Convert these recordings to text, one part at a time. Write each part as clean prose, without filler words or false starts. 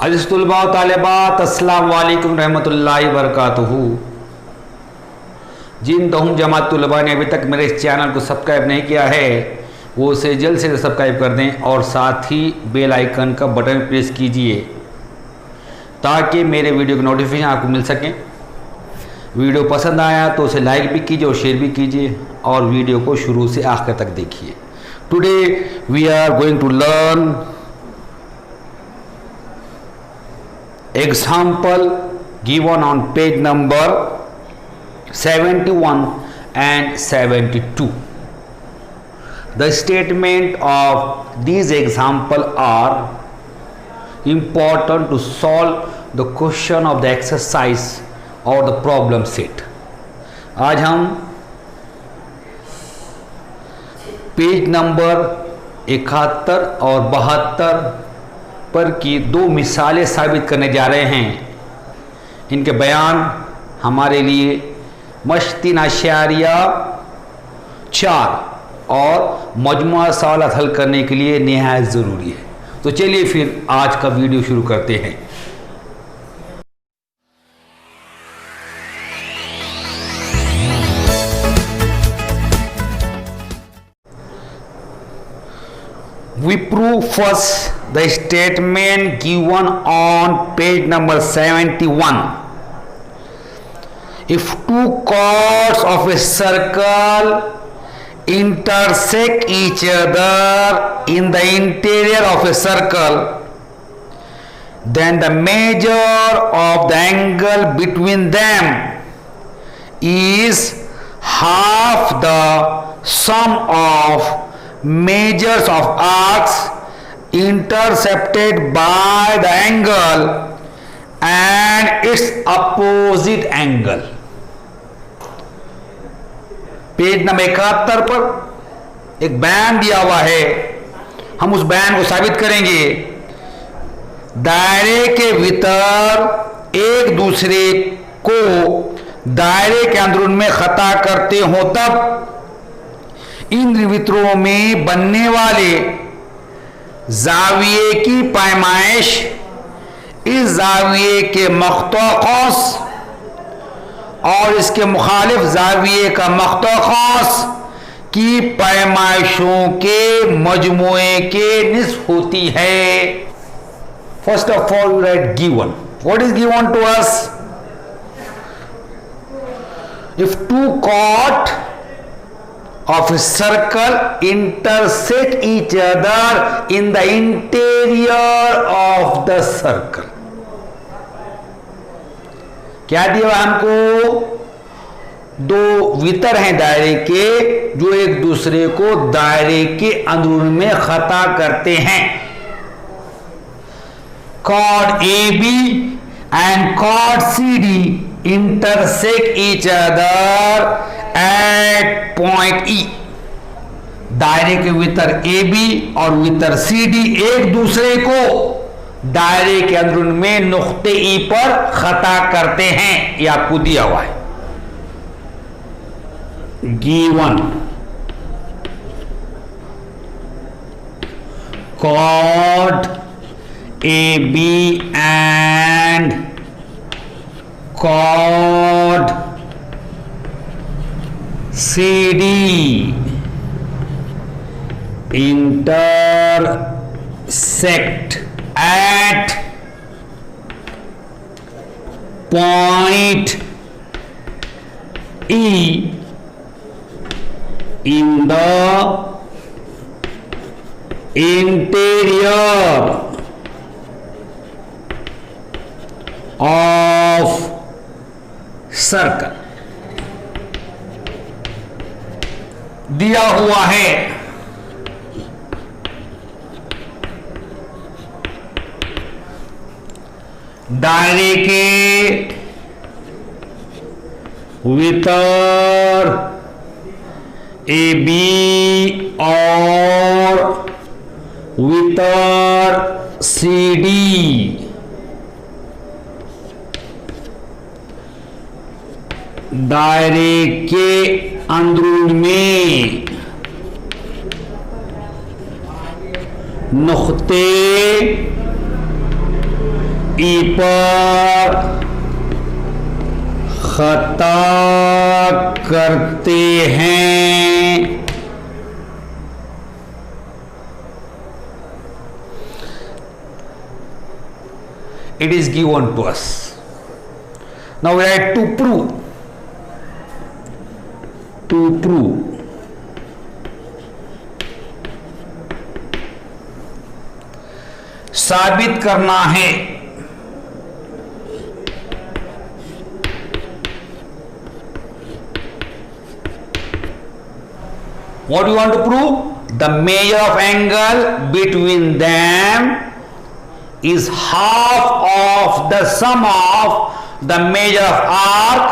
अज़ीज़ तुलबा व तालिबात, अस्सलामु अलैकुम रहमतुल्लाहि व बरकातुहू। जिन दहुम जमात तुलबा ने अभी तक मेरे इस चैनल को सब्सक्राइब नहीं किया है वो उसे जल्द से जल्द सब्सक्राइब कर दें और साथ ही बेल आइकन का बटन प्रेस कीजिए ताकि मेरे वीडियो की नोटिफिकेशन आपको मिल सकें। वीडियो पसंद आया तो उसे लाइक भी कीजिए और शेयर भी कीजिए और वीडियो को शुरू से आखिर तक देखिए। Today we are going to learn example given on page number 71 and 72. The statement of these example are important to solve the question of the exercise or the problem set. आज हम page number 71 और 72 पर की दो मिसालें साबित करने जा रहे हैं। इनके बयान हमारे लिए मश्ती नाशियारिया 4 और मजमुआ सवालात हल करने के लिए निहायत ज़रूरी है। तो चलिए फिर आज का वीडियो शुरू करते हैं। We prove first the statement given on page number 71. If two chords of a circle intersect each other in the interior of a circle, then the measure of the angle between them is half the sum of measures of arcs intercepted by the angle and its opposite angle. Page number 71 पर एक बयान दिया हुआ है। हम उस बयान को साबित करेंगे। दायरे के भीतर एक दूसरे को दायरे के अंदरून में खता करते हो तब इन वित्रों में बनने वाले जाविये की पैमाइश इस जाविये के मख्ता खौस और इसके मुखालिफ जाविये का मख्ता खौस की पैमाइशों के मजमुए के निस्फ होती है। First of all right given. What is given to us? If two कॉट of a circle intersect each other in the interior of the circle. क्या दिया हमको? दो वितर हैं दायरे के जो एक दूसरे को दायरे के अंदरून में खता करते हैं। chord AB and chord CD intersect each other at point E. दायरे के वितर AB और वितर CD एक दूसरे को दायरे के अंदरून में नुक्ते E पर खता करते हैं। यह आपको दिया हुआ है। Given chord AB and chord CD intersect at point E in the interior of circle. दिया हुआ है दायरे के वितर AB और वितर CD दायरे के अंदरून में नुक्ते ई पर खता करते हैं। It is given to us. Now we write to prove. To prove. साबित करना है। What do you want to prove? The measure of angle between them is half of the sum of the measure of arc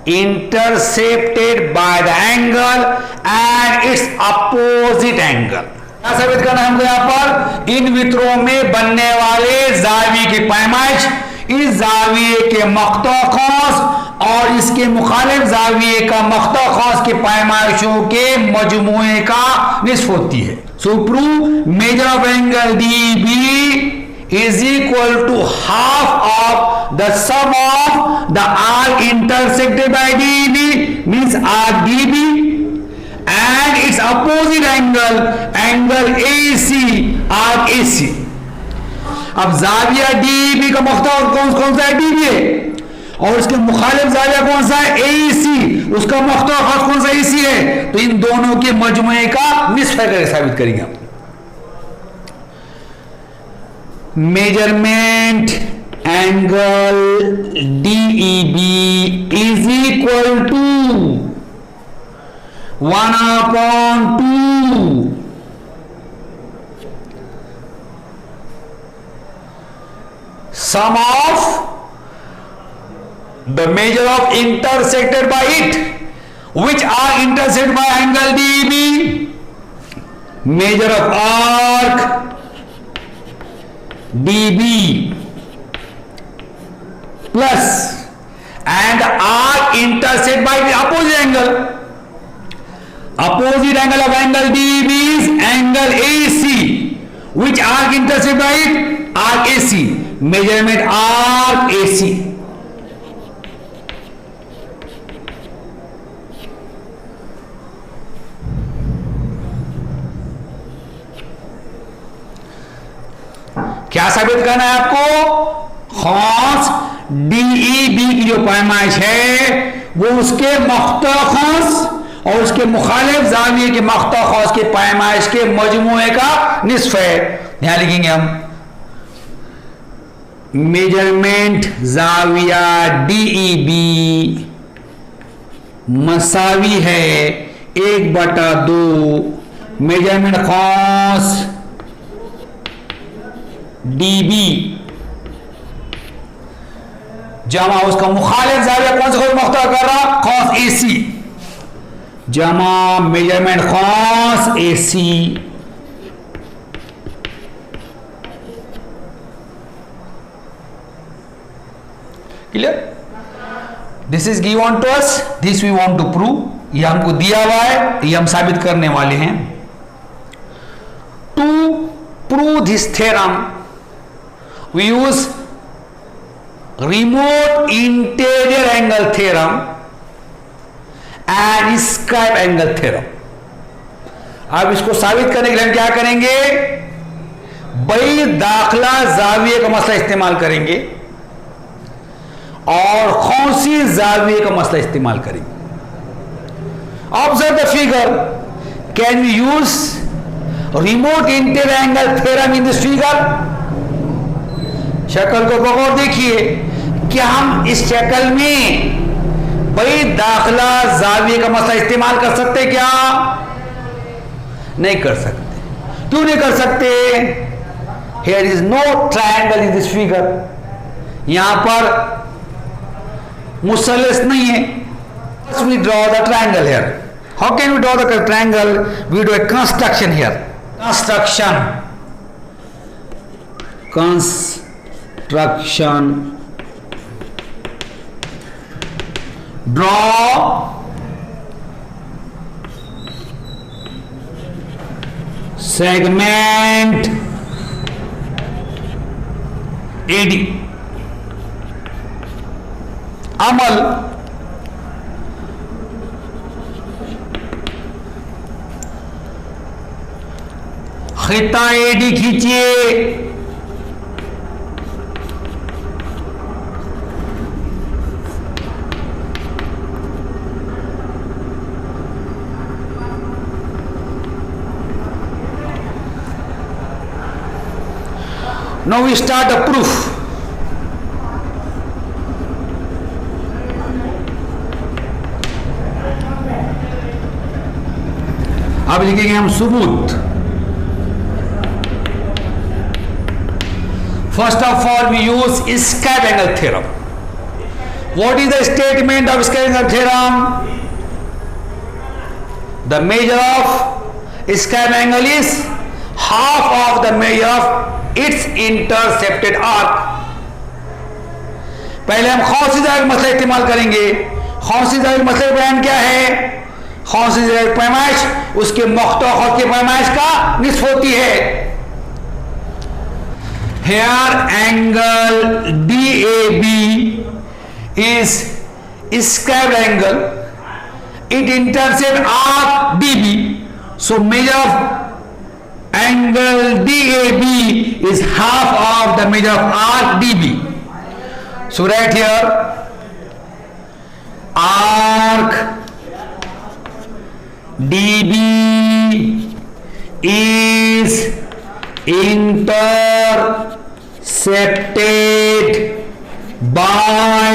intercepted by the angle and its opposite angle. क्या साबित करना है हमको यहां पर? इन वित्रों में बनने वाले जाविये की पैमाइश इस जाविये के मख्ता खौस और इसके मुखालिफ जाविये का मख्ता खौस के पैमाइशों के मजमूए का निस्फ होती है। So prove measure of angle D B is equal to half of the sum of the arc intersected by DB means arc DB and its opposite angle AC arc AC। अब जाविया DB का मुख्ता कौन सा है? DB है और उसके मुखालिफ जाविया कौन सा है? AC। उसका मुख्ता कौन सा? AC है। तो इन दोनों के मजमुए का निस्फ करके साबित करेंगे हम। Measurement angle DEB is equal to 1/2 sum of the measure of intersected by it, which are intersected by angle DEB, measure of arc DB plus and arc intersected by the opposite angle. Opposite angle of angle DB is angle AC, which arc intersected by it? Arc AC. Measurement arc AC. क्या साबित करना है आपको? खौस DEB की जो पैमाइश है वो उसके मख्ता खौस और उसके मुखालिफ जाविये के मख्ता खौस के पैमाइश के मजमूए का निस्फ है। यहां लिखेंगे हम मेजरमेंट जाविया DEB मसावी है 1/2 मेजरमेंट खौस DB जमा उसका मुखालिफ जाविया कौन सा मुख्ता कर रहा? खौस AC जमा मेजरमेंट खौस AC। Clear? This is given to us, this we want to prove. ये हमको दिया हुआ है, ये हम साबित करने वाले हैं। To prove this theorem we use remote interior angle theorem and square angle theorem. अब इसको साबित करने के लिए हम क्या करेंगे? बई दाखला जाविये का मसला इस्तेमाल करेंगे और खौसी जाविये का मसला इस्तेमाल करेंगे। Observe the figure. Can we use remote interior angle theorem in this figure? शक्ल को बगौर देखिए, क्या हम इस शक्ल में बई दाखला जाविये का मसला इस्तेमाल कर सकते? क्या नहीं कर सकते? क्यों नहीं कर सकते? Here is no triangle in this figure। यहां पर मुसल्लस नहीं है। We draw the triangle here। How can we draw the triangle? We do a construction here। Construction draw segment AD Amal खिता AD खींचिए, now we start the proof. अब लिखेंगे हम सबूत। First of all, we use Schiaparelli theorem. What is the statement of Schiaparelli theorem? The measure of Schiaparelli is half of the measure of its intercepted arc. पहले हम खौसी-दायरे मसला इस्तेमाल करेंगे। खौसी-दायरे मसले का बयान क्या है? खौसी-दायरे पैमाइश उसके मख्ता खौस के पैमाइश का निस्फ होती है। Here angle DAB is square angle. It intercepts arc DB. So measure of angle DAB is half of the measure of arc DB. So right here arc DB is intercepted by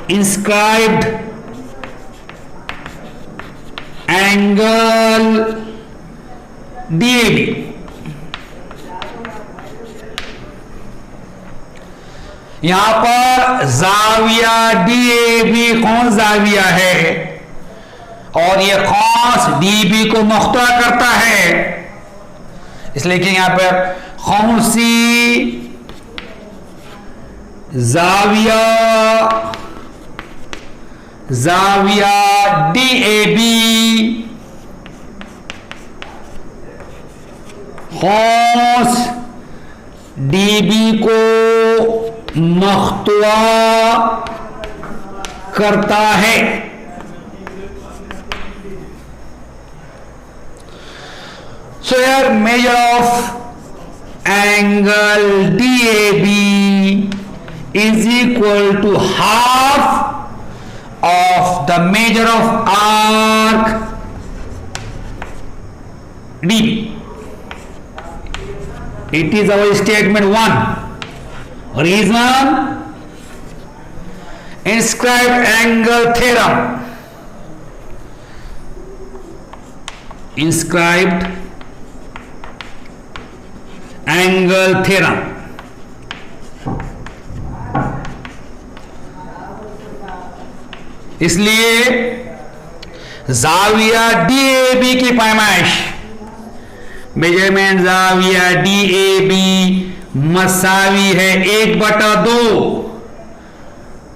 inscribed angle DAB. यहां पर जाविया DAB कौन जाविया है और ये कौस DB को मुख्ता करता है, इसलिए कि यहां पर खौसी जाविया DAB खौस DB को मख्तुआ करता है। So here measure of angle DAB is equal to half of the measure of arc DB. It is our statement 1. Reason, inscribed angle theorem. Inscribed angle theorem. इसलिए जाविया DAB की पैमाइश मेजरमेंट जाविया DAB मसावी है 1/2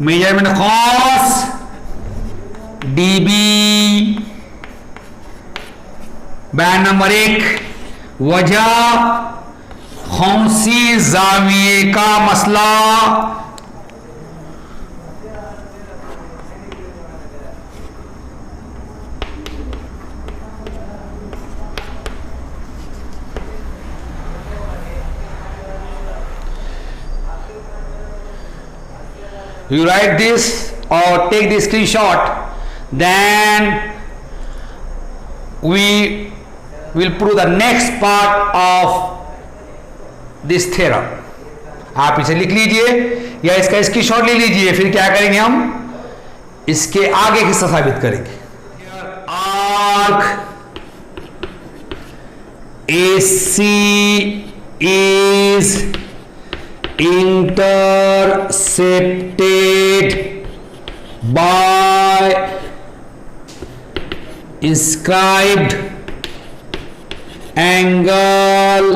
measurement cos DB। बयान number 1 वजह खौसी जाविये का मसला। You write this or take the screenshot, then we will prove the next part of this theorem. आप इसे लिख लीजिए या इसका स्क्रीनशॉट ले लीजिए, फिर क्या करेंगे हम इसके आगे हिस्सा साबित करेंगे। Arc AC is intercepted by inscribed angle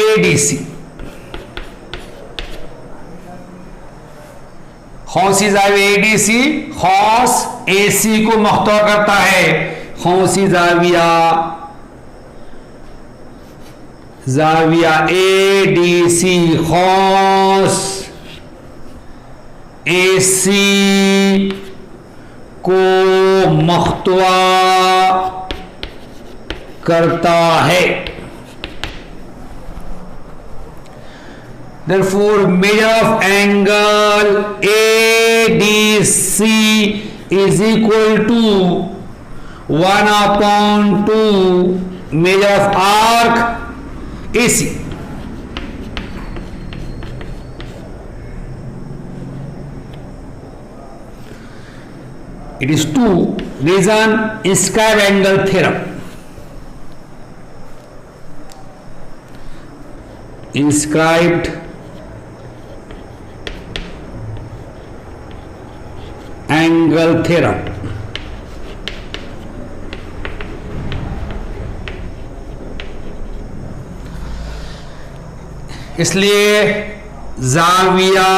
ADC। खौसी जाविया ADC खौस AC को मुख्तौर करता है। खौंसी जाविया, जाविया ADC खौस AC को मख्तवा करता है। Therefore, measure of angle ADC is equal to 1/2 measure of arc AC. It is to reason inscribed angle theorem. Inscribed angle theorem. इसलिए जाविया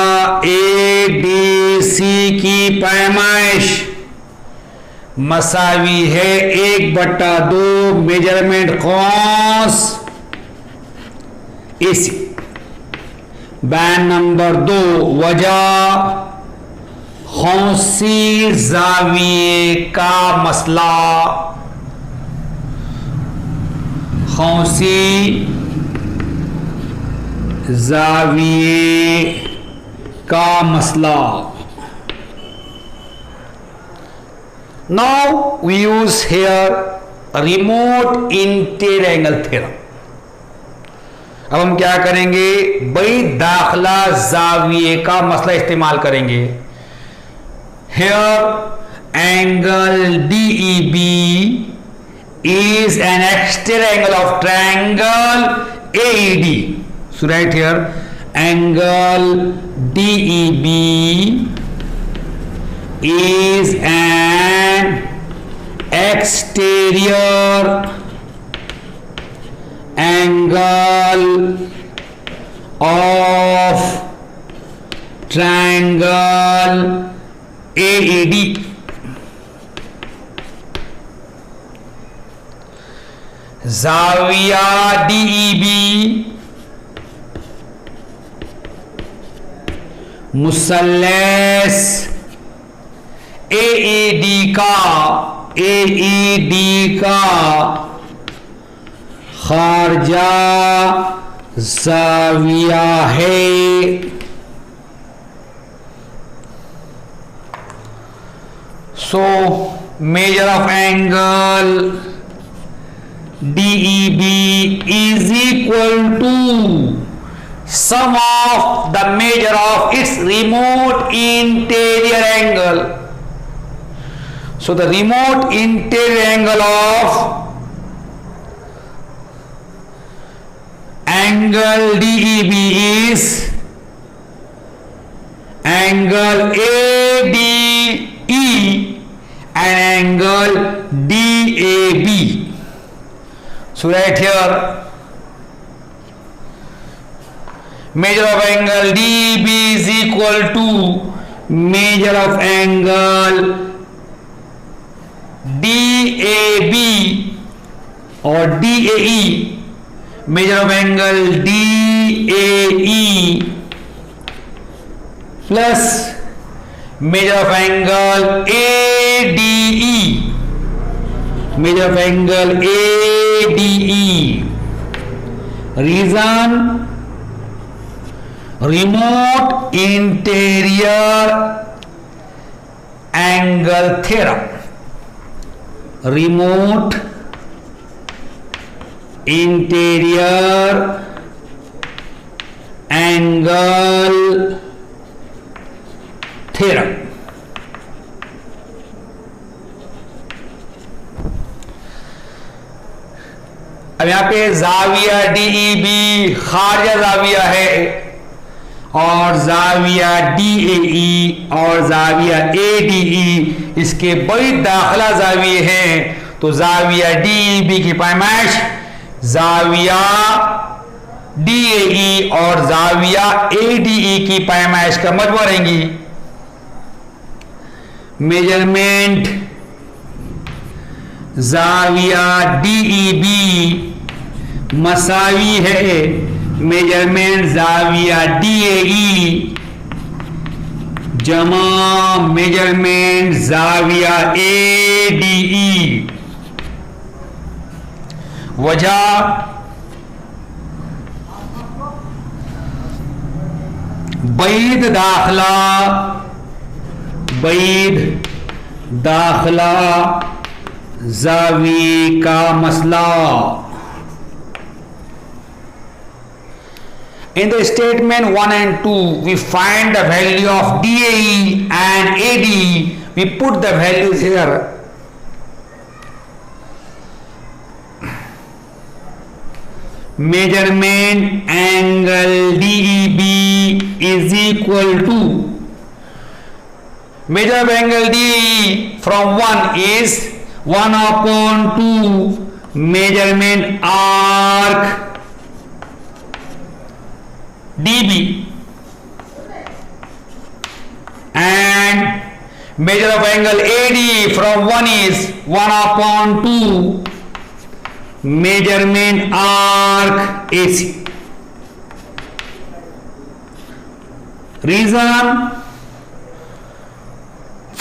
ADC की पैमाइश मसावी है 1/2 measurement cos AC। Ban number 2 वजह खौंसी जाविये का मसला, खौंसी जाविये का मसला। Now we use here remote interior angle theorem। अब हम क्या करेंगे भाई, दाखला जाविये का मसला इस्तेमाल करेंगे। Here angle DEB is an exterior angle of triangle AED. So write here angle DEB is an exterior angle of triangle AED। जाविया DEB मुसल्लस AED का खारजा जाविया है। So measure of angle DEB is equal to sum of the measure of its remote interior angle. So the remote interior angle of angle DEB is angle ADE and angle DAB. So right here measure of angle DEB is equal to measure of angle DAB or DAE, measure of angle DAE plus measure of angle ADE, measure of angle ADE. Reason remote interior angle theorem. Remote interior angle theorem। अब यहां पे जाविया DEB खारजा जाविया है और जाविया DAE और जाविया ADE इसके बड़ी दाखला जाविये हैं। तो जाविया DEB की पैमाइश जाविया DAE और जाविया ADE की पैमाइश का मजमू रहेंगी। जाविया DEB मसावी है मेजरमेंट जाविया DAE जमा मेजरमेंट जाविया ADE। वजह बैद दाखला जावी का मसला। In the statement 1 and 2, we find the value of DAE and ADE. We put the values here. Measurement angle DEB is equal to measure of angle DE from 1 is 1 upon 2 measurement arc DB and measure of angle AD from 1 is 1 upon 2 measurement arc AC. Reason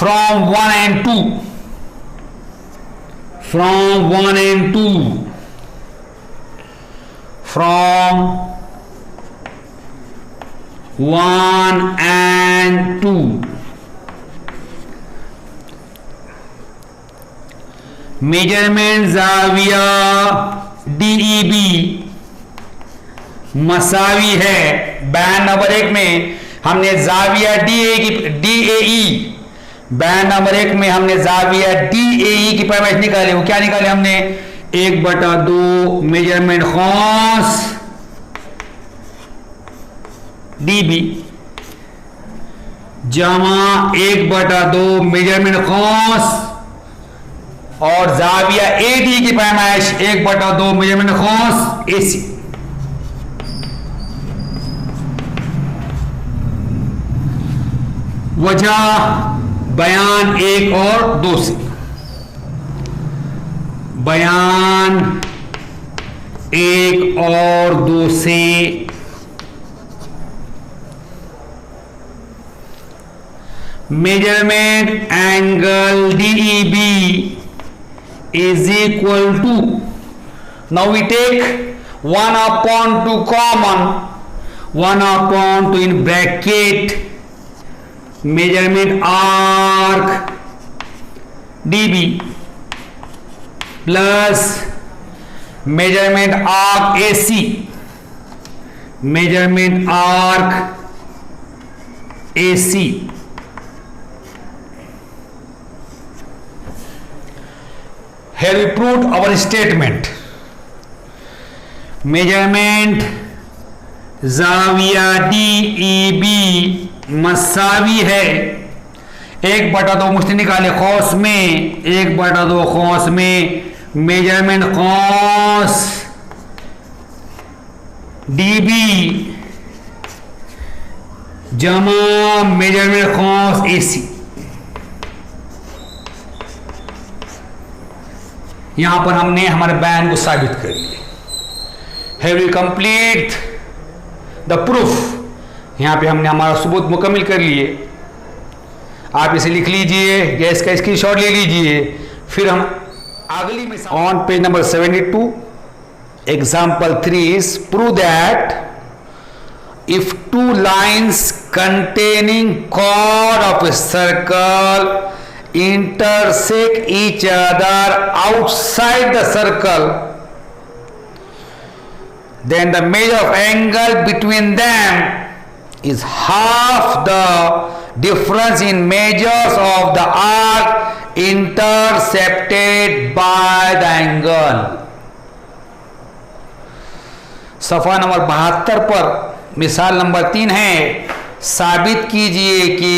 from 1 and 2 from 1 and 2 from 1 and 2 measurement जाविया DEB मसावी है। Band number 1 में हमने जाविया DAE band number 1 में हमने जाविया DAE की पैमाइश निकाली। वो क्या निकाले हमने 1/2 मेजरमेंट कॉस DB जमा 1/2 मेजरमेंट कॉस और जाविया AD की पैमाइश 1/2 मेजरमेंट कॉस AC। वजह बयान 1 और 2 से बयान 1 और 2 से measurement angle DEB is equal to, now we take 1 upon 2 common, 1 upon 2 in bracket measurement arc DB plus measurement arc AC measurement arc AC। Here we proved our statement. Measurement जाविया DEB मसावी है 1/2 मुझसे निकाले cos में 1/2 cos में measurement cos DB जमा measurement cos AC। यहां पर हमने हमारे बयान को साबित कर लिया। Have we complete the proof. यहां पे हमने हमारा सबूत मुकम्मल कर लिए। आप इसे लिख लीजिए या इसका स्क्रीनशॉट ले लीजिए। फिर हम अगली में on page number 72 example 3 prove that if 2 lines containing chord of a circle intersect each other outside the circle, then the measure of angle between them is half the difference in measures of the arc intercepted by the angle। सफ़ा number 72 पर मिसाल number 3 है। साबित कीजिए कि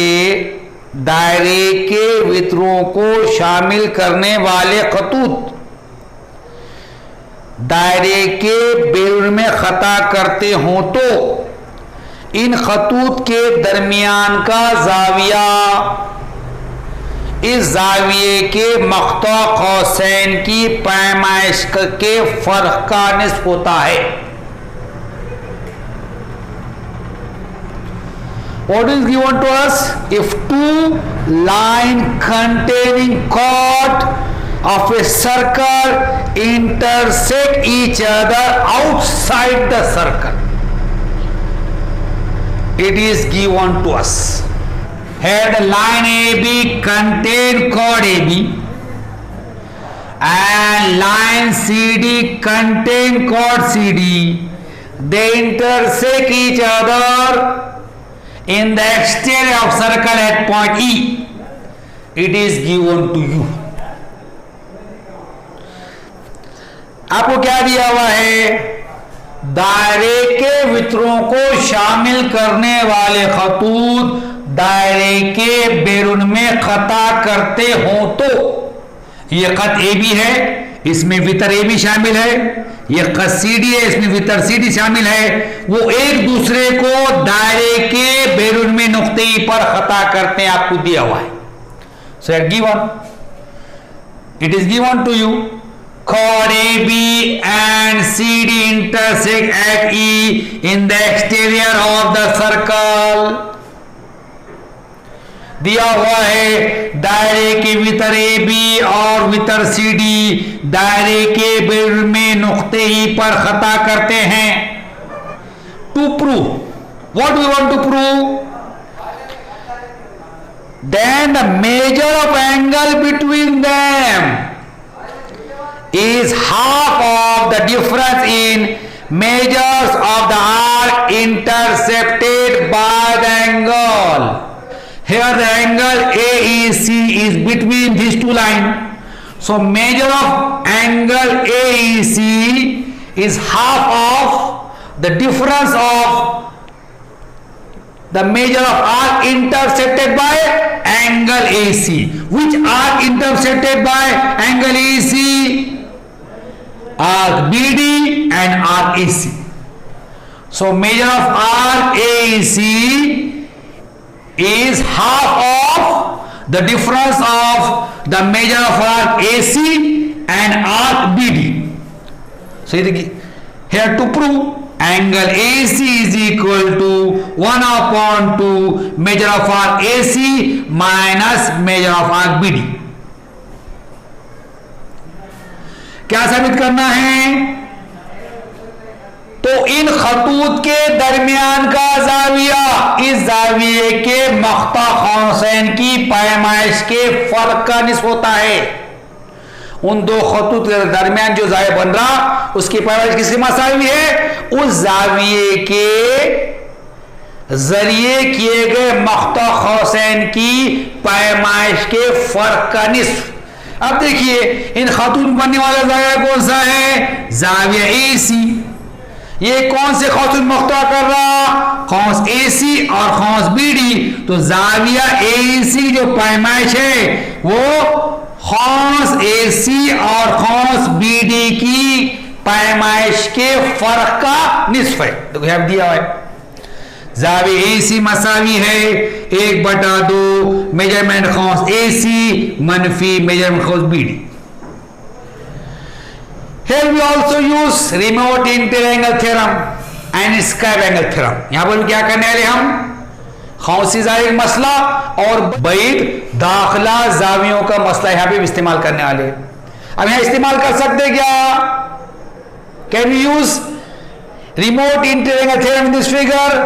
दायरे के वितरों को शामिल करने वाले खतूत दायरे के बेरुन में खता करते हों तो इन खतूत के दरमियान का जाविया इस जाविये के मख्ता कौसैन की पैमाइश के फर्क का निस्फ होता है। What is given to us? If two lines containing chord of a circle intersect each other outside the circle, it is given to us. Here the line AB contain chord AB and line CD contain chord CD. They intersect each other in the exterior of circle at point E. It is given to you. आपको क्या दिया हुआ है? दायरे के वितरों को शामिल करने वाले खतूत दायरे के बैरून में खता करते हो तो ये खत ए बी है, इसमें वितर ए बी शामिल है, ये खत सी डी है, इसमें वितर सी डी शामिल है, वो एक दूसरे को दायरे के बैरून में नुक्ते पर खता करते हैं। आपको दिया हुआ है। So given, it is given to you chord AB and CD intersect at E in the exterior of the circle. दिया हुआ है दायरे के वितर AB और वितर CD दायरे के बैरून में नुक्ते ही पर खता करते हैं। To prove, what we want to prove? Then the measure of angle between them is half of the difference in measures of the arc intercepted by the angle. Here the angle AEC is between these two lines. So measure of angle AEC is half of the difference of the measure of arc intercepted by angle AC. Which arc intercepted by angle AC? Arc BD and arc AC. So measure of arc AEC is half of the difference of the measure of arc AC and arc BD. So here to prove angle AC is equal to 1/2 measure of arc AC minus measure of arc BD. क्या साबित करना है? तो इन खतूत के दरमियान का जाविया इस जाविये के मख्ता कौसैन की पैमाइश के फर्क का निस्फ होता है। उन दो खतूत के दरमियान जो जाविया बन रहा उसकी पैमाइश किसके मसावी है? उस जाविये के जरिए किए गए मख्ता कौसैन की पैमाइश के फर्क का निस्फ। अब देखिए इन खतून बनने वाला जाविया कौन सा है? जाविया एसी। ये कौन से खतून मख्ता कर रहा? खौस एसी और खौस बीडी। तो जाविया एसी जो पैमाइश है वो खौस एसी और खौस बीडी की पैमाइश के फर्क का निस्फ है। देखो यहाँ दिया है जाविया एसी मसावी है 1/2 मेजरमेंट खौस एसी मनफी मेजरमेंट खौस BD. Here we also use remote interior angle theorem and square angle theorem. यहां पर क्या करने वाले हम खौसी जाविया मसला और बैद दाखिला जावियों का मसला यहां पे इस्तेमाल करने वाले। अब यहां इस्तेमाल कर सकते क्या? Can we use remote interior angle theorem in this figure?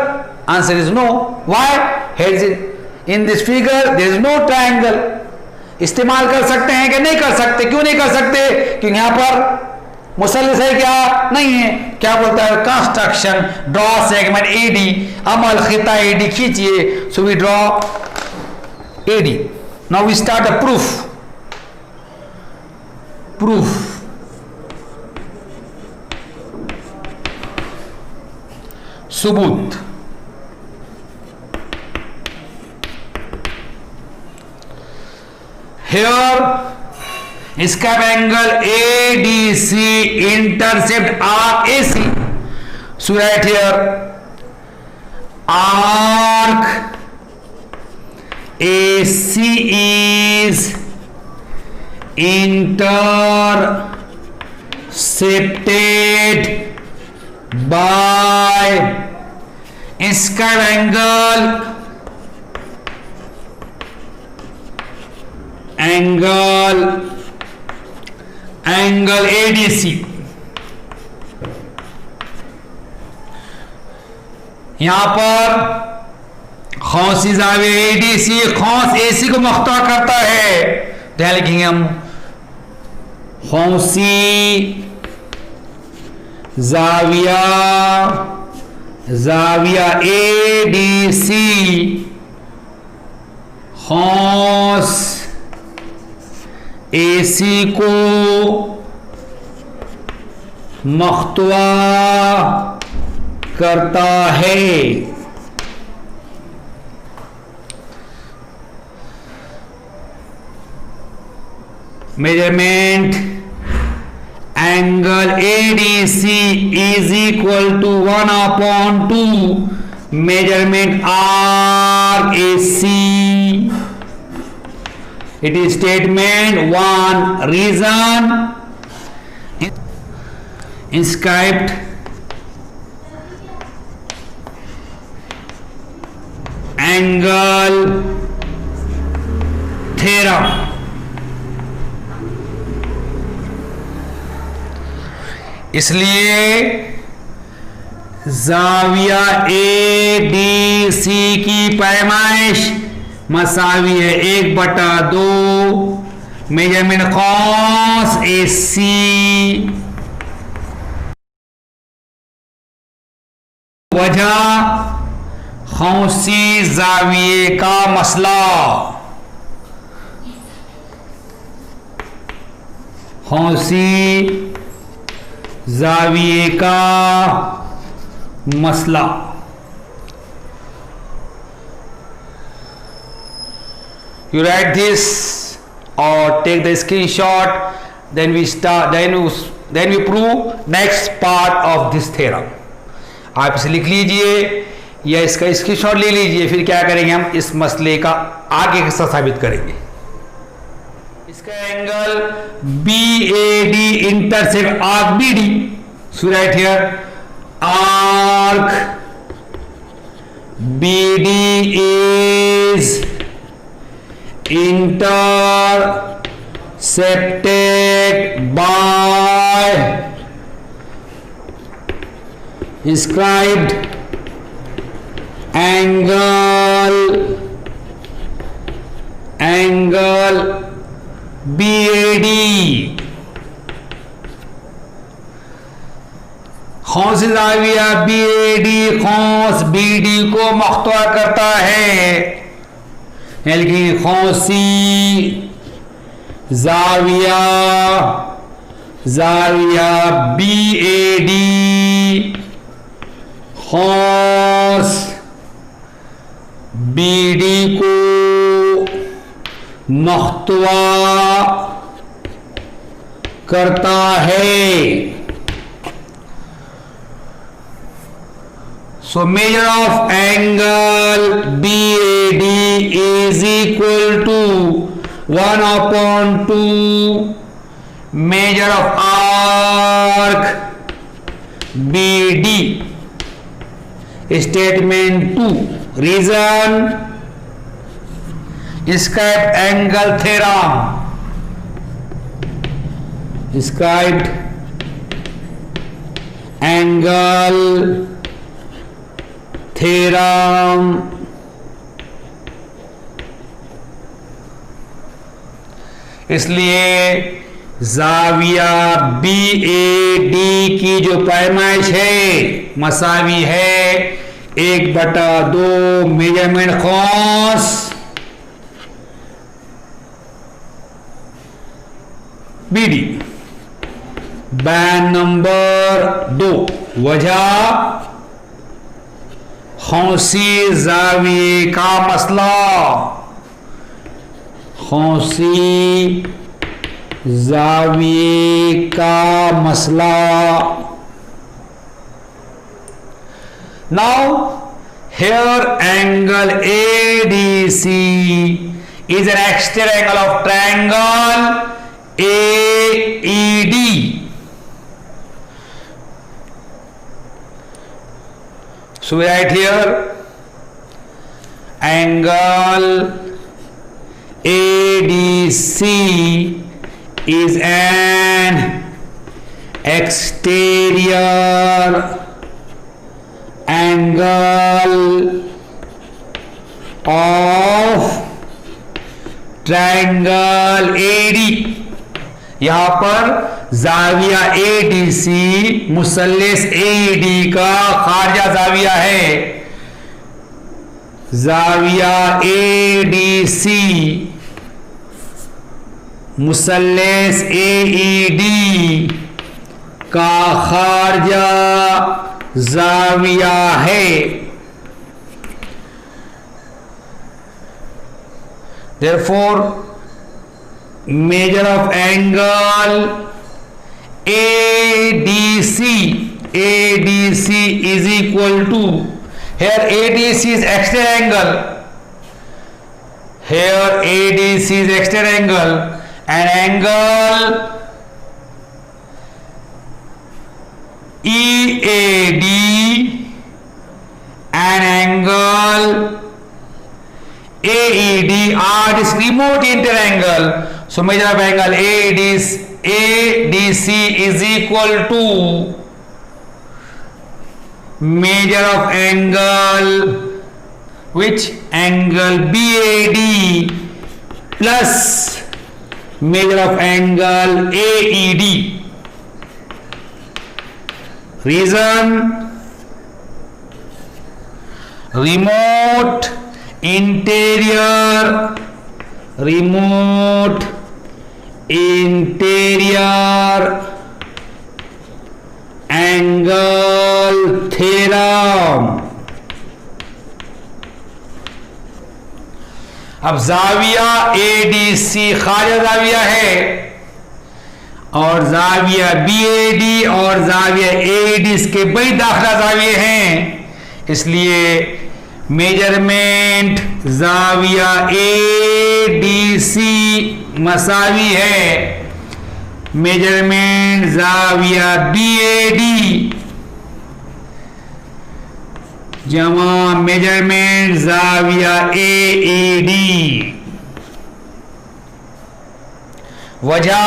Answer is no. Why? Here in this figure there is no triangle. इस्तेमाल कर सकते हैं कि नहीं कर सकते? क्यों नहीं कर सकते? क्योंकि यहां पर मुसल्लस है क्या? नहीं है। क्या बोलता है? कंस्ट्रक्शन ड्रॉ सेगमेंट एडी, अमल खिता एडी खींचिए। So we draw AD. Now we start the proof. सबूत। Here square angle ADC intercept arc AC. So write here arc AC is intercepted by square angle ADC। यहां पर खौंसी जाविया ADC खौंस AC को मुख्तवा करता है, ध्यान लिखेंगे हम। खौंसी जाविया ADC खौंस AC को मुख्तवा करता है। Measurement angle ADC is equal to 1/2 measurement arc AC। It is statement 1 reason inscribed angle theorem। इसलिए जाविया ADC की पैमाइश मसावी है 1/2 मेजरमेंट कॉस AC। वजह खौंसी जाविये का मसला। खौंसी जाविये का मसला। You write this or take the screenshot, then we prove next part of this theorem। आप इसे लिख लीजिए या इसका स्क्रीनशॉट ले लीजिए, फिर क्या करेंगे हम इस मसले का आगे का साबित करेंगे। इसका angle BAD intersect arc BD। So right here arc BD is intercepted by inscribed angle BAD। खौंस जाविया BAD खौंस BD को मुख्तवा करता है, यानी खौंसी जाविया BAD खौंस BD को मुख्तवा करता है। So measure of angle BAD is equal to 1/2 measure of arc BD। Statement 2 reason inscribed angle theorem। inscribed angle theorem। इसलिए जाविया BAD की जो पैमाइश है मसावी है 1/2 measurement cos BD। Ban number 2 वजह खौंसी जाविये का मसला। खौंसी जाविये का मसला। Now Here angle ADC is an exterior angle of triangle AED. So we write here angle ADC is an exterior angle of triangle AD. यहां पर जाविया ADC मुसल्लस AED का खारजा जाविया है। जाविया ADC मुसल्लस AED का खारजा जाविया है। Therefore, measure of angle ADC is equal to, here ADC is exterior angle, here ADC is exterior angle, and angle EAD and angle AED are this remote interior angle. So measure of angle ADC is equal to measure of angle, which angle BAD plus measure of angle AED. Reason: remote interior angle theorem. अब जाविया ADC खारिजा जाविया है और जाविया BAD और जाविया AED इसके बड़ी दाखिला जाविये हैं, इसलिए measurement जाविया ADC मसावी है मेजरमेंट जाविया BAD जमा मेजरमेंट जाविया AED। वजह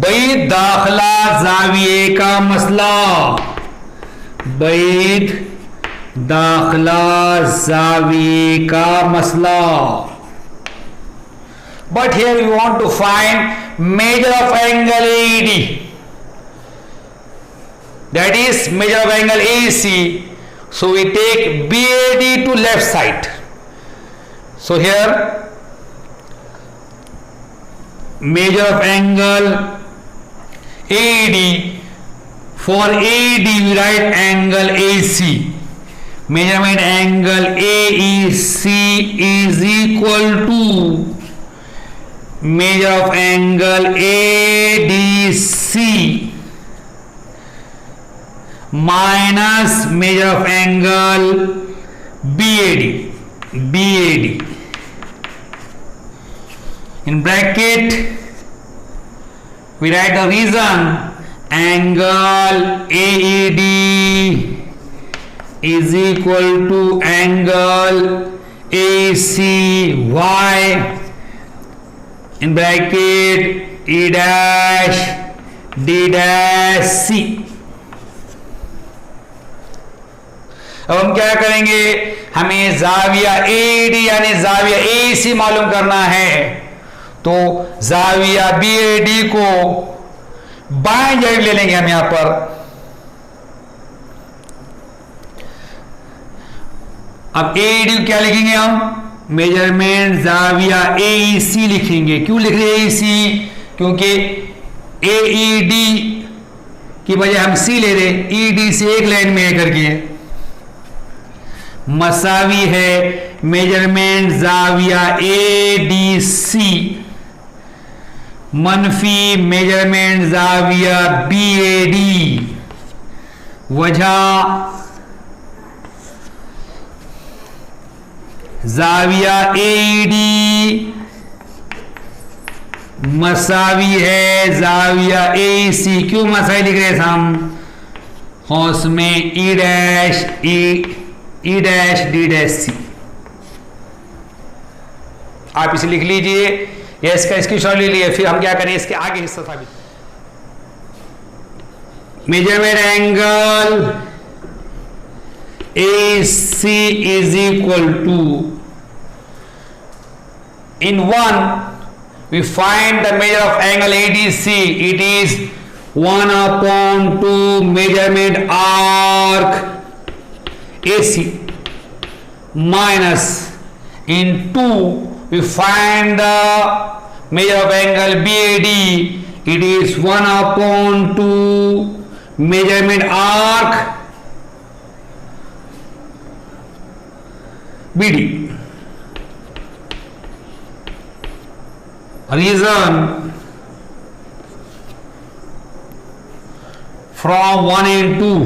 बैद दाखला जाविये का मसला, बैद दाखला जाविये का मसला। But here we want to find measure of angle AED, that is measure of angle AC. So we take BAD to left side. So here measure of angle AED. For AED we write angle AC. Measurement angle AEC is equal to measure of angle ADC minus measure of angle BAD. In bracket we write the reason: angle AED is equal to angle ACY in bracket E dash D dash C. अब हम क्या करेंगे, हमें जाविया AED यानी जाविया AC मालूम करना है, तो जाविया BAD को बाएं जानिब ले लेंगे हम यहां पर। अब AED क्या लिखेंगे हम, मेजरमेंट जाविया AEC लिखेंगे। क्यों लिख रहे हैं AEC, क्योंकि AED की बजाय हम C ले रहे, ED से एक लाइन में करके मसावी है मेजरमेंट जाविया ADC मनफी मेजरमेंट जाविया BAD। वजह जाविया एडी मसावी है जाविया ए सी। क्यों मसावी लिख रहे हैं हम? हौस में ई डैश डी डैश सी। आप इसे लिख लीजिए या इसका स्क्रीनशॉट ले लिए। फिर हम क्या करें, इसके आगे हिस्सा साबित। Measurement angle AC is equal to, in one we find the measure of angle ADC. It is 1/2 measurement arc AC minus in 2 we find the measure of angle BAD. It is 1/2 measurement arc BD. Reason from 1 and 2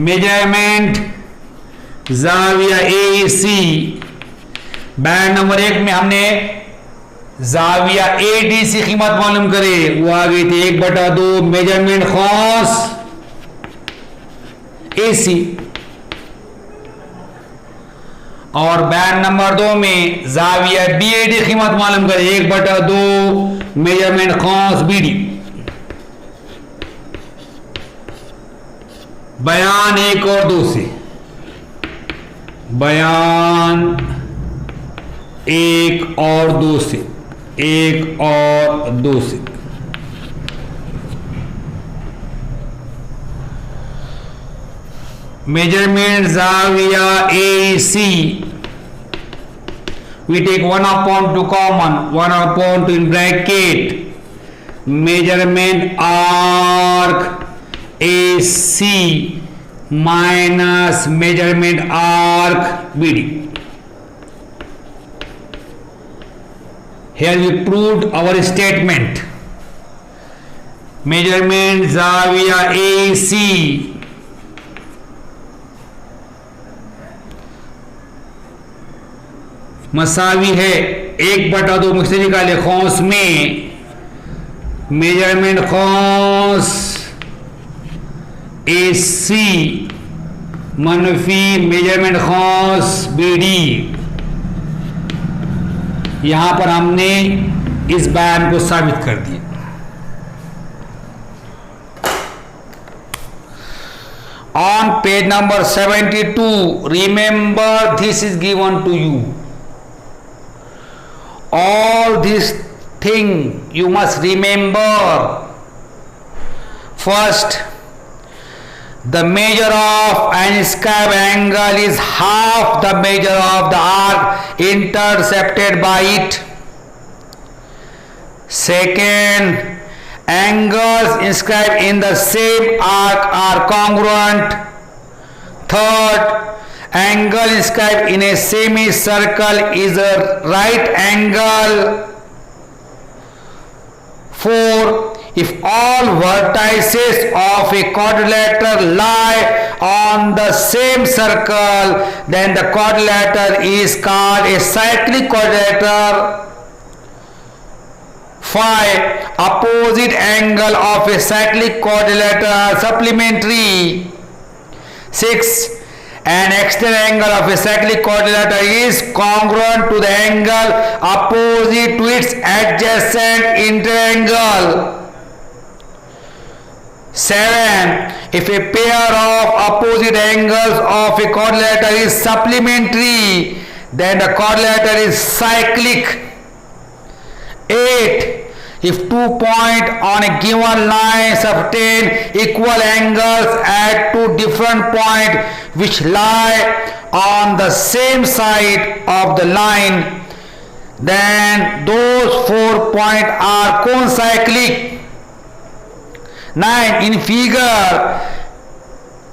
measurement जाविया AC। Band number 1 में हमने जाविया AD की कीमत मालूम करे, वो आ गई थी 1/2 measurement cos AC। और बैंड नंबर 2 में जाविया BAD की कीमत मालूम करे 1/2 मेजरमेंट कॉस BD। बयान 1 और 2 से, बयान 1 और 2 से, 1 और 2 से measurement जाविया AC we take 1/2 common, 1/2 in bracket measurement arc AC minus measurement arc BD. Here we proved our statement. Measurement जाविया AC मसावी है 1/2 मुझसे निकाले कौंस में मेजरमेंट कौंस AC मनफी मेजरमेंट कौंस BD। यहां पर हमने इस बयान को साबित कर दिया। On page number 72, remember this is given to you. All these things you must remember. First, the measure of an inscribed angle is half the measure of the arc intercepted by it. Second, angles inscribed in the same arc are congruent. Third, angle inscribed in a semicircle is a right angle. Four, if all vertices of a quadrilateral lie on the same circle, then the quadrilateral is called a cyclic quadrilateral. 5, opposite angle of a cyclic quadrilateral are supplementary. 6, an external angle of a cyclic quadrilateral is congruent to the angle opposite to its adjacent interangle. 7, if a pair of opposite angles of a quadrilateral is supplementary, then the quadrilateral is cyclic. 8, if 2 points on a given line sustain equal angles at 2 different points which lie on the same side of the line, then those 4 points are concyclic. 9, in figure,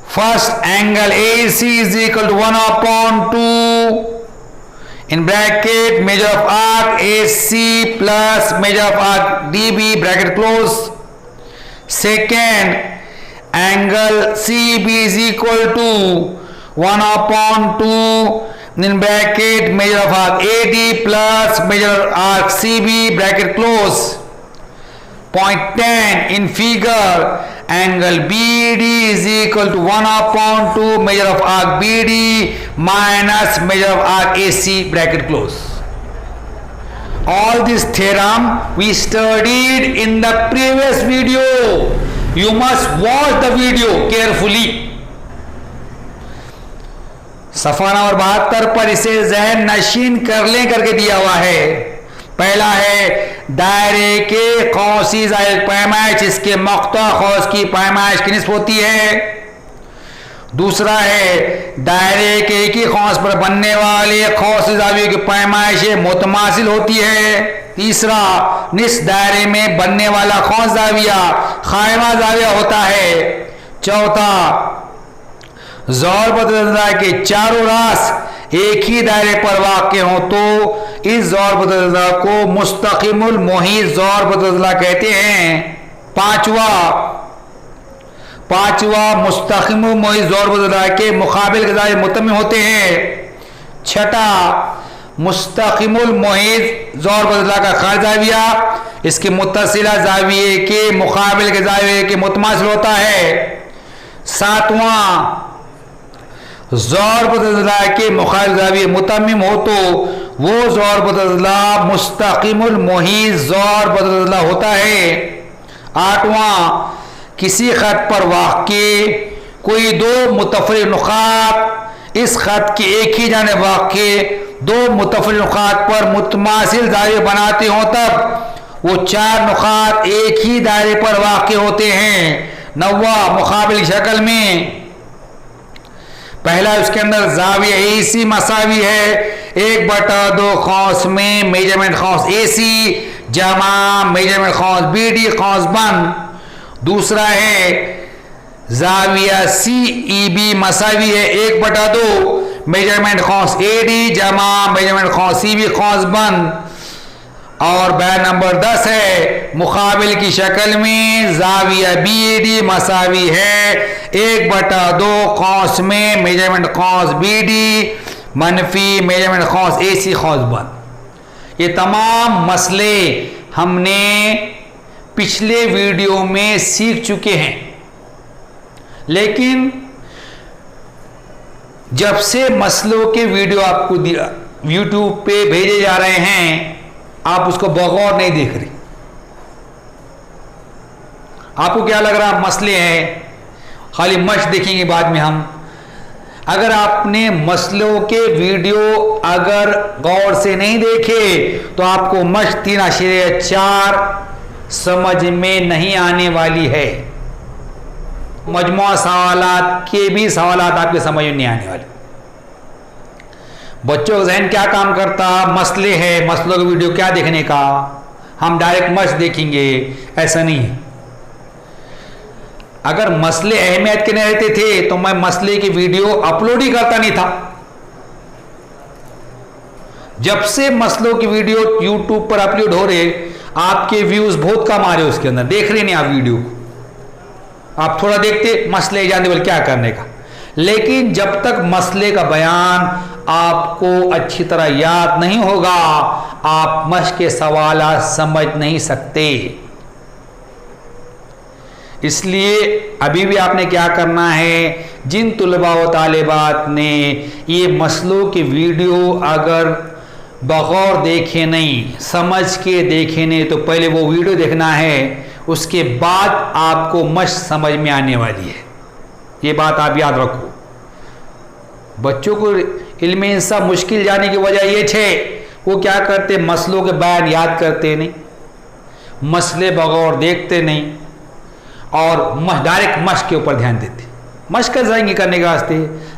first angle AC is equal to 1/2 in bracket measure of arc AC plus measure of arc DB bracket close. Second, angle CB is equal to 1/2 in bracket measure of arc AD plus measure of arc CB bracket close. Point 10 in figure, angle BD is equal to 1/2 measure of arc BD minus measure of arc AC bracket close. All this theorem we studied in the previous video. You must watch the video carefully. सफ़ा number 72 पर इसे जहन नशीन कर लें करके दिया हुआ है। पहला है दायरे के कौसी ज़ायल पैमाइश, इसके मख्ता खौस की पैमाइश की निस्बत होती है। दूसरा है दायरे के एक ही खौस पर बनने वाले खौसी ज़ाविये की पैमाइश मुतमासिल होती है। तीसरा, निस दायरे में बनने वाला खौस ज़ाविया खायमा ज़ाविया होता है। चौथा, ज़ौर बदलदा के चारों रास एक ही दायरे पर वाक़ हों तो इस ज़ौर बदलदा को मुस्तक़िमुल मुहीत ज़ौर बदलदा कहते हैं। पांचवा मुस्तक़िमुल मुहीत ज़ौर बदलदा के मुकाबिल के ज़ाविये मुतम्मिम होते हैं। छठा, मुस्तक़िमुल मुहीत ज़ौर बदलदा का खारिज ज़ाविया इसके मुत्तसिला ज़ाविये के मुकाबिल के ज़ाविये के मुतमासिल होता है। सातवां, ज़ौर बदलदा के मुखालिफ ज़ाविये मुतम्मिम हो तो वो ज़ौर बदलदा मुस्तक़िमुल मुहीत ज़ौर बदलदा होता है। आठवां, किसी ख़त पर वाक़े कोई दो मुतफ़रिक़ नुक़ात इस ख़त के एक ही जाने वाक़े दो मुतफ़रिक़ नुक़ात पर मुतमासिल ज़ाविये बनाते हों तब वो चार नुक़ात एक ही दायरे पर वाक़े होते हैं। नौवां, मुक़ाबिल की शक्ल में पहला उसके अंदर ज़ाविया AC मसावी है 1/2 खौस में मेजरमेंट खौस AC जमा मेजरमेंट खौस BD खौस बंद। दूसरा है ज़ाविया CEB मसावी है 1/2 मेजरमेंट खौस AD जमा मेजरमेंट खौस CB खौस बंद। और बयान नंबर 10 है मुकाबिल की शक्ल में ज़ाविया BAD मसावी है 1/2 खौस में मेजरमेंट खौस BD मनफी मेजरमेंट खौस AC खौस बंद। ये तमाम मसले हमने पिछले वीडियो में सीख चुके हैं, लेकिन जब से मसलों के वीडियो आपको YouTube पे भेजे जा रहे हैं आप उसको बगौर नहीं देख रही। आपको क्या लग रहा मसले हैं, खाली मश देखेंगे बाद में हम। अगर आपने मसलों के वीडियो अगर गौर से नहीं देखे तो आपको मश 3.4 समझ में नहीं आने वाली है। मजमुआ सवालात के भी सवालात आपके समझ में नहीं आने वाले। बच्चों का जहन क्या काम करता, मसले हैं, मसलों का वीडियो क्या देखने का, हम डायरेक्ट मस देखेंगे, ऐसा नहीं है। अगर मसले अहमियत के नहीं रहते थे तो मैं मसले की वीडियो अपलोड ही करता नहीं था। जब से मसलों की वीडियो YouTube पर अपलोड हो रहे आपके व्यूज बहुत कम आ रहे, उसके अंदर देख रहे नहीं आप वीडियो को। आप थोड़ा देखते मसले जानते बोले क्या करने का, लेकिन जब तक मसले का बयान आपको अच्छी तरह याद नहीं होगा आप मश के सवालात समझ नहीं सकते। इसलिए अभी भी आपने क्या करना है, जिन तुलबा व तालिबात ने ये मसलों की वीडियो अगर बगौर देखे नहीं, समझ के देखे नहीं, तो पहले वो वीडियो देखना है, उसके बाद आपको मश समझ में आने वाली है। ये बात आप याद रखो। बच्चों को इल्म इंसाफ मुश्किल जाने की वजह ये थे वो क्या करते, मसलों के बयान याद करते नहीं, मसले बगौर देखते नहीं और डायरेक्ट मश्क के ऊपर ध्यान देते। मश्क कैसे आएंगे करने के वास्ते,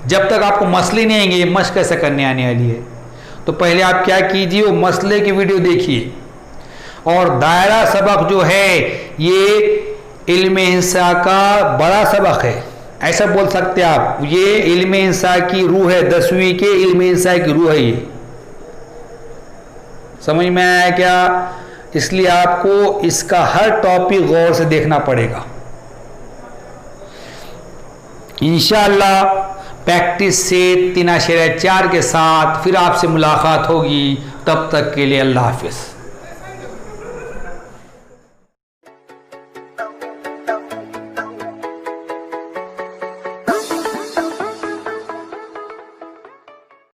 जब तक आपको मसले नहीं आएंगे मश्क कैसे करने आने वाली है। तो पहले आप क्या कीजिए, वो मसले की वीडियो देखिए। और दायरा सबक जो है ये इल्म इंसाफ का बड़ा सबक है, ऐसा बोल सकते आप। ये इल्म इंसाफ की रूह है, 10वीं के इल्म इंसाफ की रूह है। समझ में आया क्या? इसलिए आपको इसका हर टॉपिक गौर से देखना पड़ेगा। इंशाअल्लाह प्रैक्टिस से 3 अशरिया 4 के साथ फिर आपसे मुलाकात होगी। तब तक के लिए अल्लाह हाफिज़।